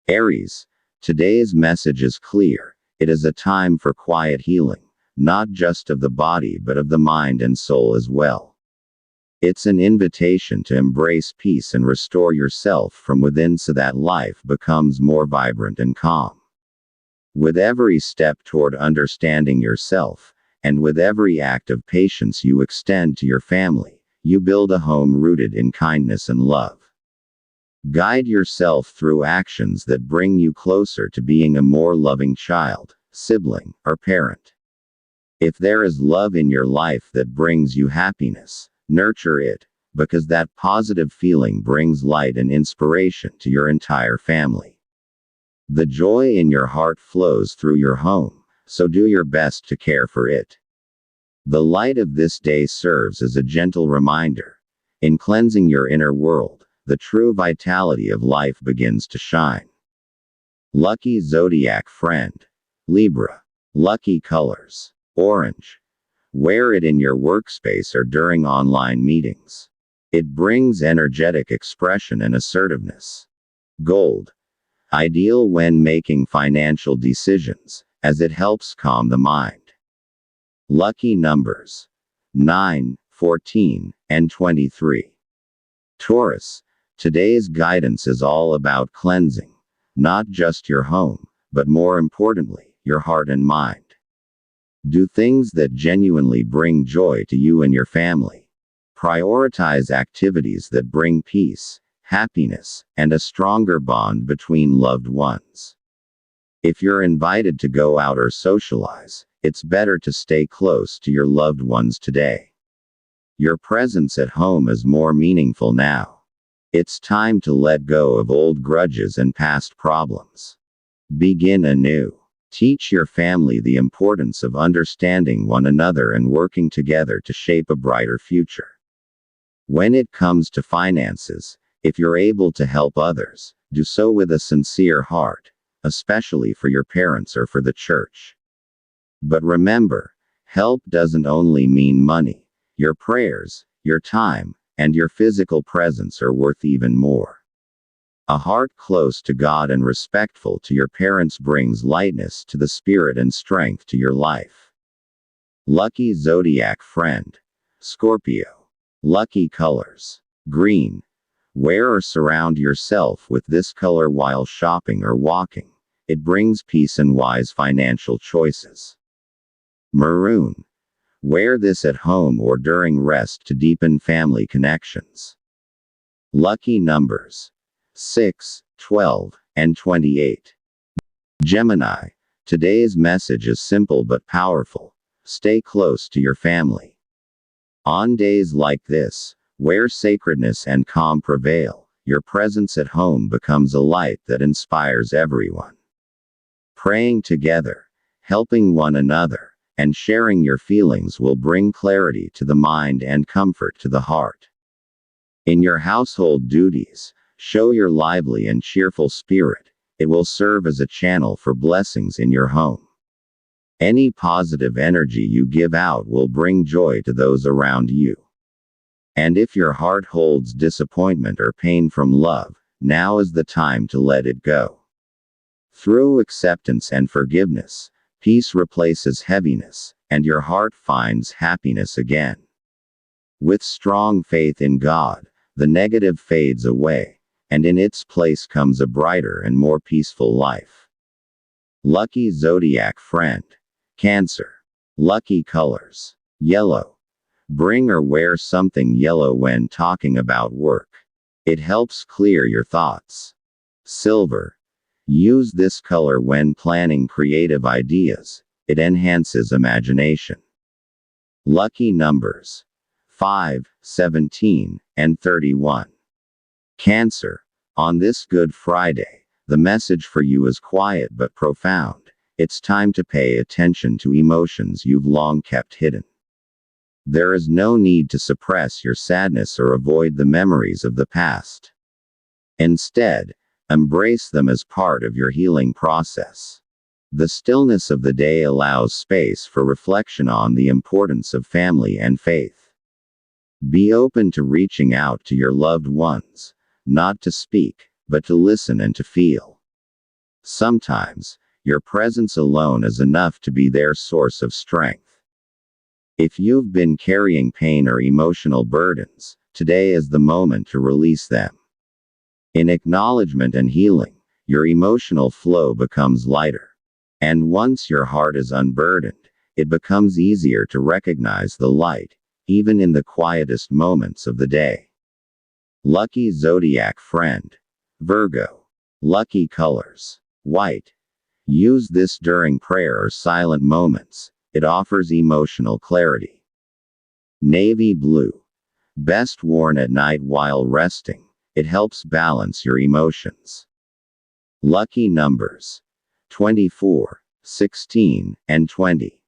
Aries, today's message is clear. It is a time for quiet healing, not just of the body but of the mind and soul as well. It's an invitation to embrace peace and restore yourself from within so that life becomes more vibrant and calm. With every step toward understanding yourself, and with every act of patience you extend to your family, you build a home rooted in kindness and love. Guide yourself through actions that bring you closer to being a more loving child, sibling, or parent. If there is love in your life that brings you happiness, nurture it, because that positive feeling brings light and inspiration to your entire family. The joy in your heart flows through your home, so do your best to care for it. The light of this day serves as a gentle reminder. In cleansing your inner world, the true vitality of life begins to shine. Lucky zodiac friend. Libra. Lucky colors. Orange. Wear it in your workspace or during online meetings. It brings energetic expression and assertiveness. Gold. Ideal when making financial decisions, as it helps calm the mind. Lucky numbers. 9, 14, and 23. Taurus. Today's guidance is all about cleansing, not just your home, but more importantly, your heart and mind. Do things that genuinely bring joy to you and your family. Prioritize activities that bring peace, happiness, and a stronger bond between loved ones. If you're invited to go out or socialize, it's better to stay close to your loved ones today. Your presence at home is more meaningful now. It's time to let go of old grudges and past problems. Begin anew. Teach your family the importance of understanding one another and working together to shape a brighter future. When it comes to finances, if you're able to help others, do so with a sincere heart, especially for your parents or for the church. But remember, help doesn't only mean money. Your prayers, your time, and your physical presence are worth even more. A heart close to God and respectful to your parents brings lightness to the spirit and strength to your life. Lucky zodiac friend. Scorpio. Lucky colors. Green. Wear or surround yourself with this color while shopping or walking. It brings peace and wise financial choices. Maroon. Wear this at home or during rest to deepen family connections. Lucky numbers. 6, 12, and 28. Gemini. Today's message is simple but powerful. Stay close to your family. On days like this, where sacredness and calm prevail, your presence at home becomes a light that inspires everyone. Praying together, helping one another, and sharing your feelings will bring clarity to the mind and comfort to the heart. In your household duties, show your lively and cheerful spirit. It will serve as a channel for blessings in your home. Any positive energy you give out will bring joy to those around you. And if your heart holds disappointment or pain from love, now is the time to let it go. Through acceptance and forgiveness, peace replaces heaviness, and your heart finds happiness again. With strong faith in God, the negative fades away, and in its place comes a brighter and more peaceful life. Lucky zodiac friend. Cancer. Lucky colors. Yellow. Bring or wear something yellow when talking about work. It helps clear your thoughts. Silver. Use this color when planning creative ideas. It enhances imagination. Lucky numbers. 5, 17, and 31. Cancer. On this Good Friday, the message for you is quiet but profound. It's time to pay attention to emotions you've long kept hidden. There is no need to suppress your sadness or avoid the memories of the past. Instead, embrace them as part of your healing process. The stillness of the day allows space for reflection on the importance of family and faith. Be open to reaching out to your loved ones, not to speak, but to listen and to feel. Sometimes, your presence alone is enough to be their source of strength. If you've been carrying pain or emotional burdens, today is the moment to release them. In acknowledgement and healing, your emotional flow becomes lighter. And once your heart is unburdened, it becomes easier to recognize the light, even in the quietest moments of the day. Lucky zodiac friend. Virgo. Lucky colors. White. Use this during prayer or silent moments. It offers emotional clarity. Navy blue. Best worn at night while resting. It helps balance your emotions. Lucky numbers. 24, 16, and 20.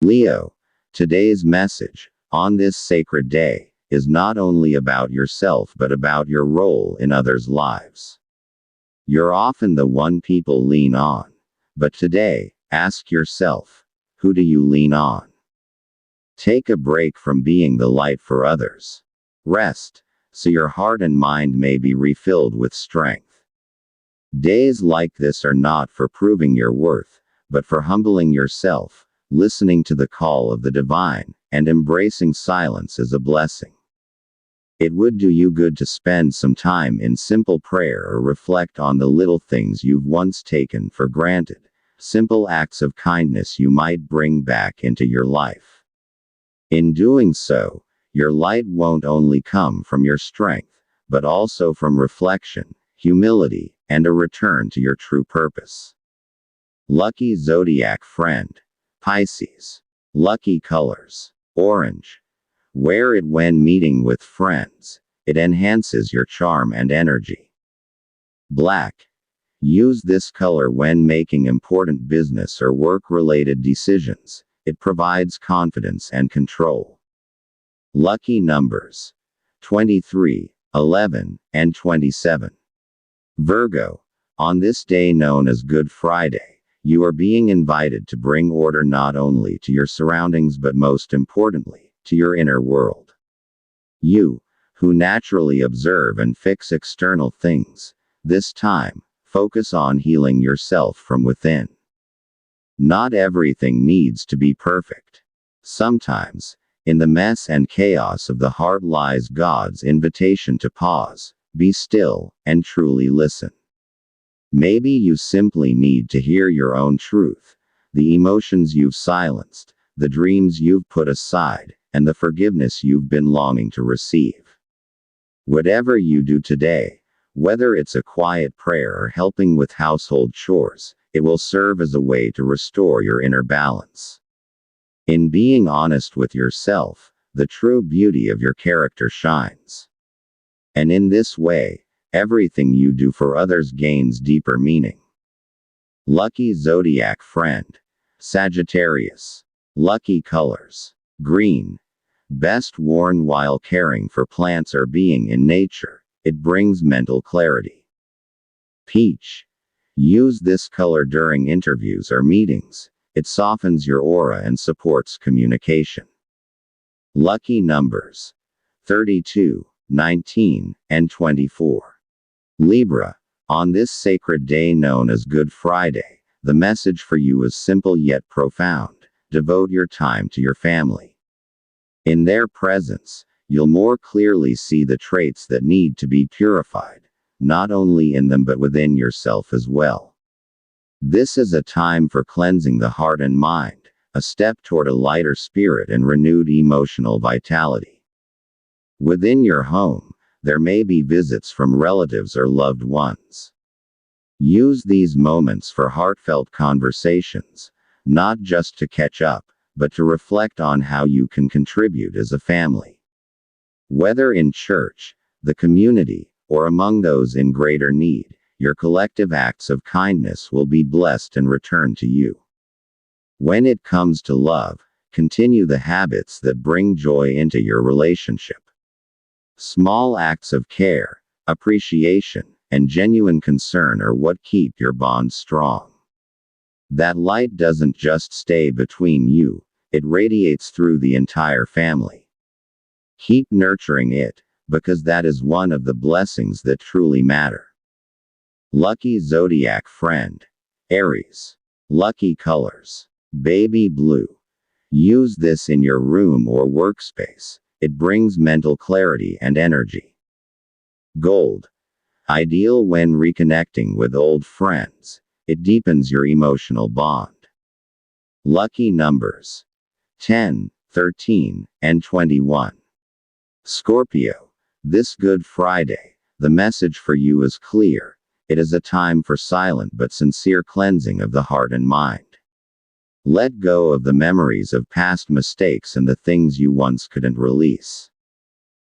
Leo. Today's message, on this sacred day, is not only about yourself but about your role in others' lives. You're often the one people lean on. But today, ask yourself, who do you lean on? Take a break from being the light for others. Rest, so your heart and mind may be refilled with strength. Days like this are not for proving your worth, but for humbling yourself, listening to the call of the divine, and embracing silence as a blessing. It would do you good to spend some time in simple prayer or reflect on the little things you've once taken for granted, simple acts of kindness you might bring back into your life. In doing so, your light won't only come from your strength, but also from reflection, humility, and a return to your true purpose. Lucky zodiac friend. Pisces. Lucky colors. Orange. Wear it when meeting with friends. It enhances your charm and energy. Black. Use this color when making important business or work-related decisions. It provides confidence and control. Lucky numbers. 23, 11, and 27. Virgo. On this day known as Good Friday, you are being invited to bring order not only to your surroundings but most importantly, to your inner world. You, who naturally observe and fix external things, this time, focus on healing yourself from within. Not everything needs to be perfect. Sometimes, in the mess and chaos of the heart lies God's invitation to pause, be still, and truly listen. Maybe you simply need to hear your own truth, the emotions you've silenced, the dreams you've put aside, and the forgiveness you've been longing to receive. Whatever you do today, whether it's a quiet prayer or helping with household chores, it will serve as a way to restore your inner balance. In being honest with yourself, the true beauty of your character shines. And in this way, everything you do for others gains deeper meaning. Lucky zodiac friend. Sagittarius. Lucky colors. Green. Best worn while caring for plants or being in nature. It brings mental clarity. Peach. Use this color during interviews or meetings. It softens your aura and supports communication. Lucky numbers. 32, 19, and 24. Libra. On this sacred day known as Good Friday, the message for you is simple yet profound. Devote your time to your family. In their presence, you'll more clearly see the traits that need to be purified, not only in them but within yourself as well. This is a time for cleansing the heart and mind, a step toward a lighter spirit and renewed emotional vitality. Within your home, there may be visits from relatives or loved ones. Use these moments for heartfelt conversations, not just to catch up, but to reflect on how you can contribute as a family. Whether in church, the community, or among those in greater need, your collective acts of kindness will be blessed and returned to you. When it comes to love, continue the habits that bring joy into your relationship. Small acts of care, appreciation, and genuine concern are what keep your bond strong. That light doesn't just stay between you, it radiates through the entire family. Keep nurturing it, because that is one of the blessings that truly matter. Lucky zodiac friend. Aries. Lucky colors. Baby blue. Use this in your room or workspace. It brings mental clarity and energy. Gold. Ideal when reconnecting with old friends. It deepens your emotional bond. Lucky numbers. 10, 13, and 21. Scorpio. This Good Friday, the message for you is clear. It is a time for silent but sincere cleansing of the heart and mind. Let go of the memories of past mistakes and the things you once couldn't release.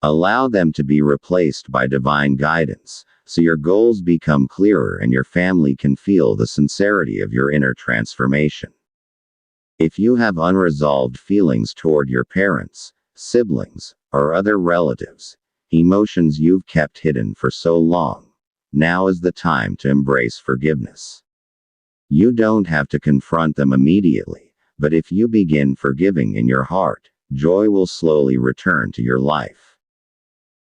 Allow them to be replaced by divine guidance, so your goals become clearer and your family can feel the sincerity of your inner transformation. If you have unresolved feelings toward your parents, siblings, or other relatives, emotions you've kept hidden for so long, now is the time to embrace forgiveness. You don't have to confront them immediately, but if you begin forgiving in your heart, joy will slowly return to your life.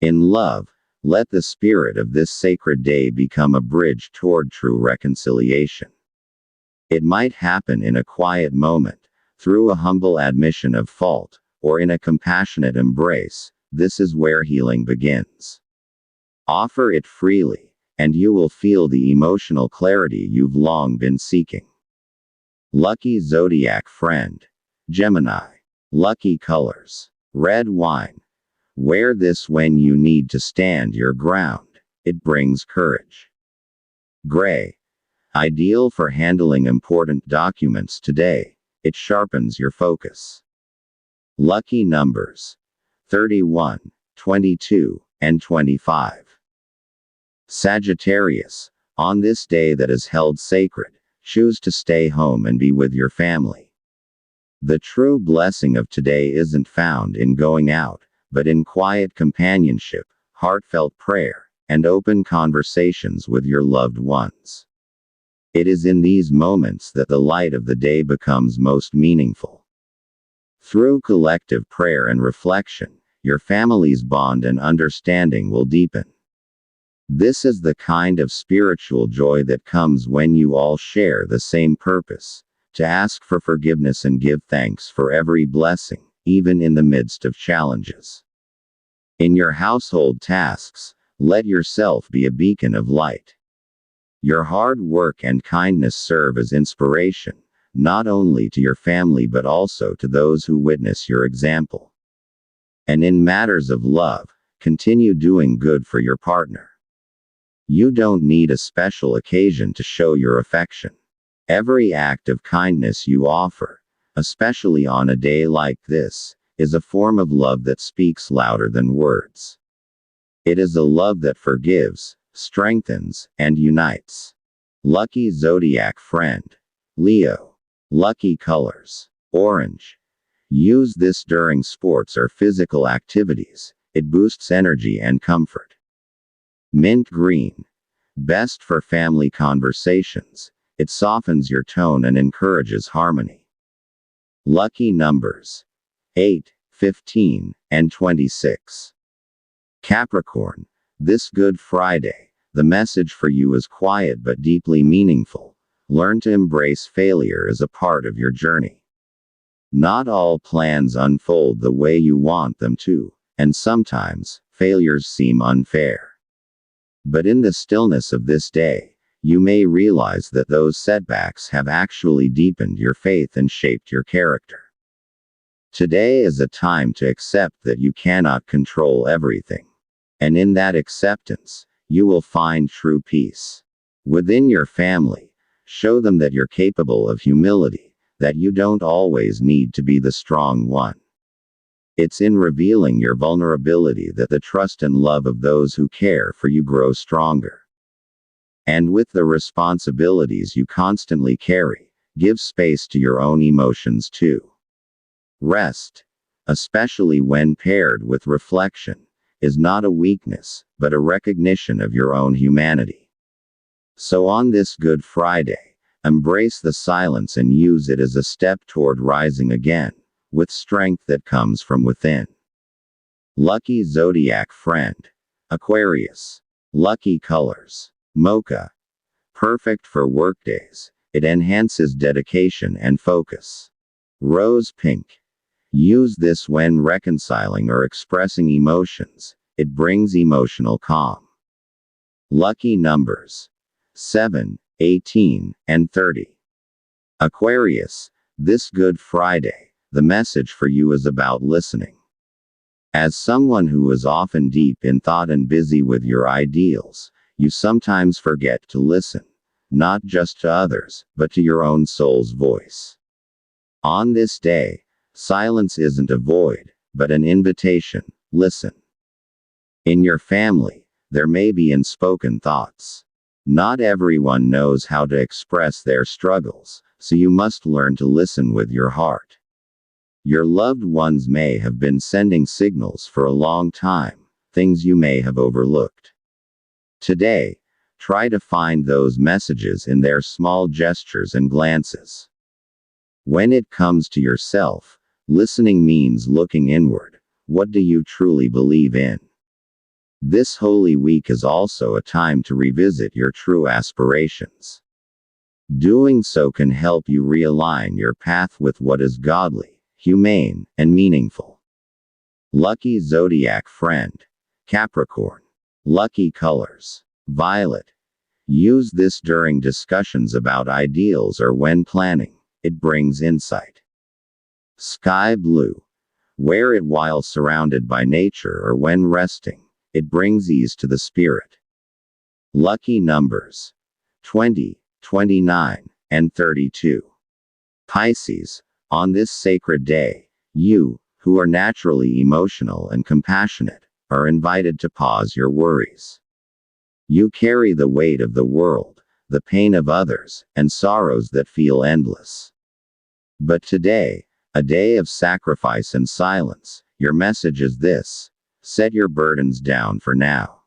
In love, let the spirit of this sacred day become a bridge toward true reconciliation. It might happen in a quiet moment, through a humble admission of fault, or in a compassionate embrace. This is where healing begins. Offer it freely, and you will feel the emotional clarity you've long been seeking. Lucky zodiac friend. Gemini. Lucky colors. Red wine. Wear this when you need to stand your ground. It brings courage. Gray. Ideal for handling important documents today. It sharpens your focus. Lucky numbers. 31, 22, and 25. Sagittarius. On this day that is held sacred, choose to stay home and be with your family. The true blessing of today isn't found in going out, but in quiet companionship, heartfelt prayer, and open conversations with your loved ones. It is in these moments that the light of the day becomes most meaningful. Through collective prayer and reflection, your family's bond and understanding will deepen. This is the kind of spiritual joy that comes when you all share the same purpose, to ask for forgiveness and give thanks for every blessing, even in the midst of challenges. In your household tasks, let yourself be a beacon of light. Your hard work and kindness serve as inspiration, not only to your family but also to those who witness your example. And in matters of love, continue doing good for your partner. You don't need a special occasion to show your affection. Every act of kindness you offer, especially on a day like this, is a form of love that speaks louder than words. It is a love that forgives, strengthens, and unites. Lucky zodiac friend. Leo. Lucky colors. Orange. Use this during sports or physical activities. It boosts energy and comfort. Mint green. Best for family conversations. It softens your tone and encourages harmony. Lucky numbers. 8, 15, and 26. Capricorn. This Good Friday, the message for you is quiet but deeply meaningful. Learn to embrace failure as a part of your journey. Not all plans unfold the way you want them to, and sometimes, failures seem unfair. But in the stillness of this day, you may realize that those setbacks have actually deepened your faith and shaped your character. Today is a time to accept that you cannot control everything. And in that acceptance, you will find true peace. Within your family, show them that you're capable of humility, that you don't always need to be the strong one. It's in revealing your vulnerability that the trust and love of those who care for you grow stronger. And with the responsibilities you constantly carry, give space to your own emotions too. Rest, especially when paired with reflection, is not a weakness, but a recognition of your own humanity. So on this Good Friday, embrace the silence and use it as a step toward rising again, with strength that comes from within. Lucky zodiac friend. Aquarius. Lucky colors. Mocha. Perfect for workdays. It enhances dedication and focus. Rose pink. Use this when reconciling or expressing emotions. It brings emotional calm. Lucky numbers: 7, 18, and 30. Aquarius, this Good Friday, the message for you is about listening. As someone who is often deep in thought and busy with your ideals, you sometimes forget to listen, not just to others, but to your own soul's voice. On this day, silence isn't a void, but an invitation. Listen. In your family, there may be unspoken thoughts. Not everyone knows how to express their struggles, so you must learn to listen with your heart. Your loved ones may have been sending signals for a long time, things you may have overlooked. Today, try to find those messages in their small gestures and glances. When it comes to yourself, listening means looking inward. What do you truly believe in? This Holy Week is also a time to revisit your true aspirations. Doing so can help you realign your path with what is godly, humane, and meaningful. Lucky zodiac friend: Capricorn. Lucky colors: violet. Use this during discussions about ideals or when planning. It brings insight. Sky blue. Wear it while surrounded by nature or when resting. It brings ease to the spirit. Lucky numbers: 20, 29, and 32. Pisces, on this sacred day, you, who are naturally emotional and compassionate, are invited to pause your worries. You carry the weight of the world, the pain of others, and sorrows that feel endless. But today, a day of sacrifice and silence, your message is this: set your burdens down for now.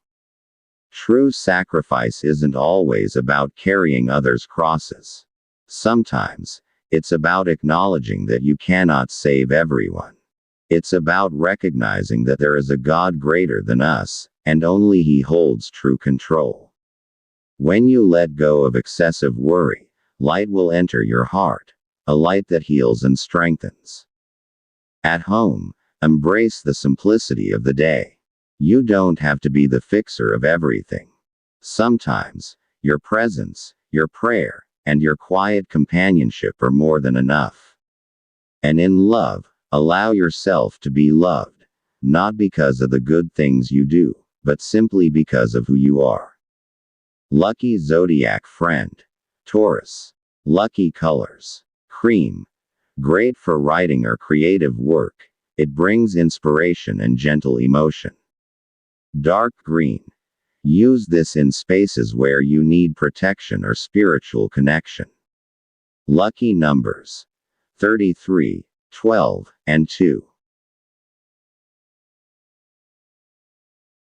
True sacrifice isn't always about carrying others' crosses. Sometimes, it's about acknowledging that you cannot save everyone. It's about recognizing that there is a God greater than us, and only He holds true control. When you let go of excessive worry, light will enter your heart, a light that heals and strengthens. At home, embrace the simplicity of the day. You don't have to be the fixer of everything. Sometimes, your presence, your prayer, and your quiet companionship are more than enough. And in love, allow yourself to be loved, not because of the good things you do, but simply because of who you are. Lucky zodiac friend: Taurus. Lucky colors: cream. Great for writing or creative work. It brings inspiration and gentle emotion. Dark green. Use this in spaces where you need protection or spiritual connection. Lucky numbers: 33, 12, and 2.